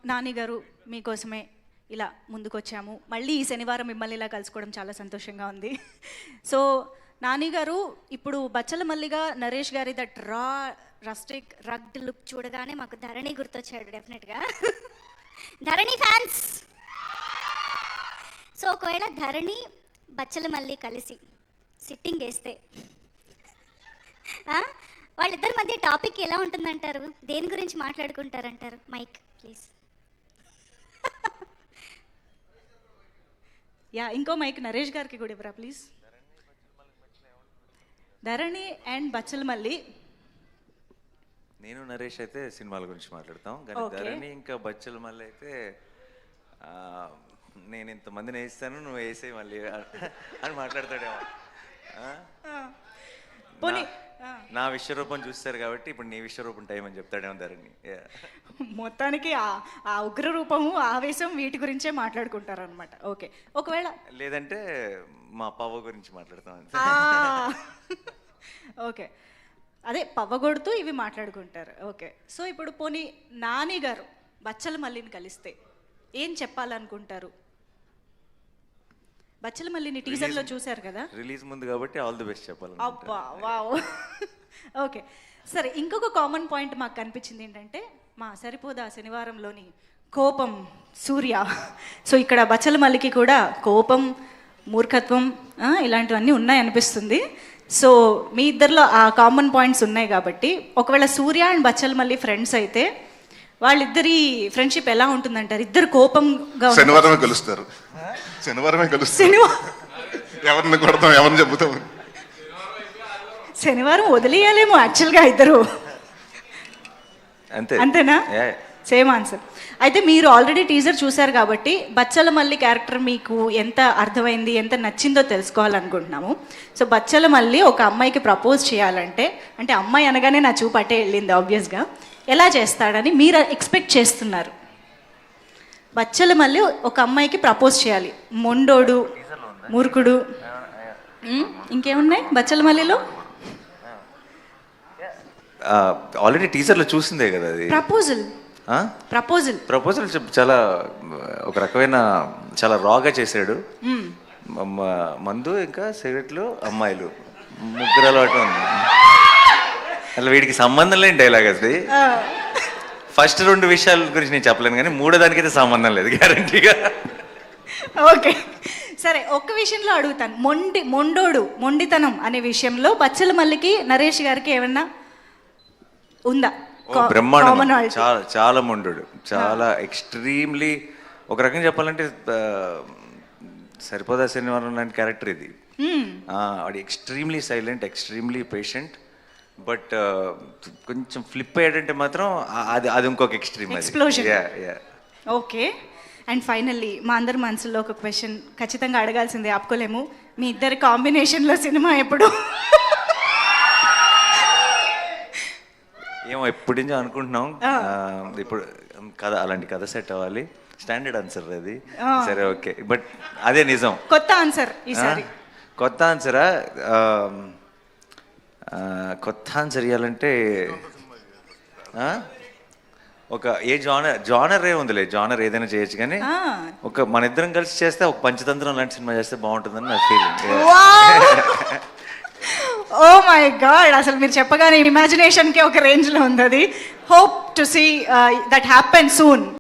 నాని గారు మీకోసమే ఇలా ముందుకొచ్చాము. మళ్ళీ ఈ శనివారం మిమ్మల్ని ఇలా కలుసుకోవడం చాలా సంతోషంగా ఉంది. సో నాని గారు, ఇప్పుడు బచ్చల మల్లిగా నరేష్ గారి దట్ రా రస్టిక్ రగ్డ్ లుక్ చూడగానే మాకు ధరణి గుర్తొచ్చాడు డెఫినెట్గా. ధరణి ఫ్యాన్స్. సో ఒకవేళ ధరణి బచ్చల మల్లి కలిసి సిట్టింగ్ వేస్తే వాళ్ళిద్దరి మధ్య టాపిక్ ఎలా ఉంటుందంటారు? దేని గురించి మాట్లాడుకుంటారంటారు? Mic please. యా, ఇంకో మైక్ నరేష్ గారికి కూడా ఇవ్వరా ప్లీజ్. ధరణి అండ్ బచ్చల మల్లి. నేను నరేష్ అయితే సినిమాల గురించి మాట్లాడతాం, కానీ ధరణి ఇంకా బచ్చల మల్లి అయితే నేను ఇంతమందిని వేస్తాను, నువ్వు వేసే మళ్ళీ అని మాట్లాడతాడేమో. నా విశ్వరూపం చూస్తారు కాబట్టి ఇప్పుడు నీ విశ్వరూపం టైం అని చెప్తాడేమో ధరణి. మొత్తానికి ఆ ఉగ్ర రూపము, ఆవేశం వీటి గురించే మాట్లాడుకుంటారు అనమాట. ఓకే, ఒకవేళ లేదంటే మా పవ్వ గురించి మాట్లాడతాం. ఓకే, అదే పవ్వగొడుతూ ఇవి మాట్లాడుకుంటారు. ఓకే, సో ఇప్పుడు పోనీ నాని గారు బచ్చల మల్లిని కలిస్తే ఏం చెప్పాలనుకుంటారు? బచ్చల మల్లిని టీజర్లో చూశారు కదా, రిలీజ్ ముందు కాబట్టి ఆల్ ది బెస్ట్ చెప్పాలి. అబ్బా వావ్. ఓకే సరే, ఇంకొక కామన్ పాయింట్ మాకు కనిపించింది ఏంటంటే మా సరిపోదా శనివారంలోని కోపం సూర్య. సో ఇక్కడ బచ్చల మల్లికి కూడా కోపం, మూర్ఖత్వం ఇలాంటివన్నీ ఉన్నాయి అనిపిస్తుంది. సో మీ ఇద్దరిలో ఆ కామన్ పాయింట్స్ ఉన్నాయి కాబట్టి ఒకవేళ సూర్య అండ్ బచ్చల మల్లి ఫ్రెండ్స్ అయితే వాళ్ళిద్దరి ఫ్రెండ్షిప్ ఎలా ఉంటుందంటారు? ఇద్దరు కోపంగా శనివారమే కలుస్తారు. ఎవరిని కొడతాం, ఎవరిని చెబుతాం. శనివారం వదిలేయాలేమో యాక్చువల్గా ఇద్దరు. అంతేనా? Same answer. అయితే మీరు ఆల్రెడీ టీజర్ చూశారు కాబట్టి బచ్చల మల్లి క్యారెక్టర్ మీకు ఎంత అర్థమైంది, ఎంత నచ్చిందో తెలుసుకోవాలనుకుంటున్నాము. సో బచ్చల మల్లి ఒక అమ్మాయికి ప్రపోజ్ చేయాలంటే, అంటే అమ్మాయి అనగానే నా చూపు అటే వెళ్ళింది ఆబ్వియస్గా, ఎలా చేస్తాడని మీరు ఎక్స్పెక్ట్ చేస్తున్నారు? బచ్చల మల్లి ఒక అమ్మాయికి ప్రపోజ్ చేయాలి, మొండోడు, మూర్ఖుడు, ఇంకేమున్నాయి బచ్చల మల్లిలో? ఆల్రెడీ టీజర్లో చూసిందే కదా అది. ప్రపోజల్ చాలా ఒక రకమైన చాలా రాగా చేశాడు. మందు ఇంకా సిగరెట్లు, అమ్మాయిలు, ముగ్గురు అలవాటు ఉంది. అసలు వీడికి సంబంధం లేని డైలాగ్ అది. ఫస్ట్ రెండు విషయాల గురించి నేను చెప్పలేను, కానీ మూడో దానికైతే సంబంధం లేదు గ్యారంటీగా. ఓకే సరే, ఒక్క విషయంలో అడుగుతాను. మొండోడు, మొండితనం అనే విషయంలో బచ్చల మల్లికి నరేష్ గారికి ఏమన్నా ఉందా? బ్రహ్మాండం, చాలా చాలా మొండోడు, చాలా ఎక్స్ట్రీమ్లీ. ఒక రకంగా చెప్పాలంటే సరిపోదా శనివారం లాంటి క్యారెక్టర్ ఇది. వాడు extremely silent, extremely patient, but కొంచెం ఫ్లిప్ అయ్యాడంటే మాత్రం అది ఇంకొక ఎక్స్ట్రీమ్. ఓకే, అండ్ ఫైనల్లీ మా అందరి మనసులో ఒక క్వశ్చన్ ఖచ్చితంగా అడగాల్సిందే, ఆపుకోలేము. మీ ఇద్దరి కాంబినేషన్లో సినిమా ఎప్పుడు? ఏమో ఎప్పటి నుంచో అనుకుంటున్నాం. ఇప్పుడు కథ, అలాంటి కథ సెట్ అవ్వాలి. స్టాండర్డ్ ఆన్సర్ అది. సరే ఓకే, బట్ అదే నిజం. కొత్త ఆన్సర్ ఈసారి. కొత్త ఆన్సరా? కొత్త ఆన్సర్ ఇవ్వాలంటే ఒక జానర్ ఉందిలే, జానర్ ఏదైనా చేయొచ్చు, కానీ ఒక మన ఇద్దరం కలిసి చేస్తే ఒక పంచతంత్రం లాంటి సినిమా చేస్తే బాగుంటుందని నా ఫీలింగ్. ఓ మై గాడ్, అసలు మీరు చెప్పగానే ఇమాజినేషన్కి ఒక రేంజ్లో ఉంది అది. Hope to see that happen soon.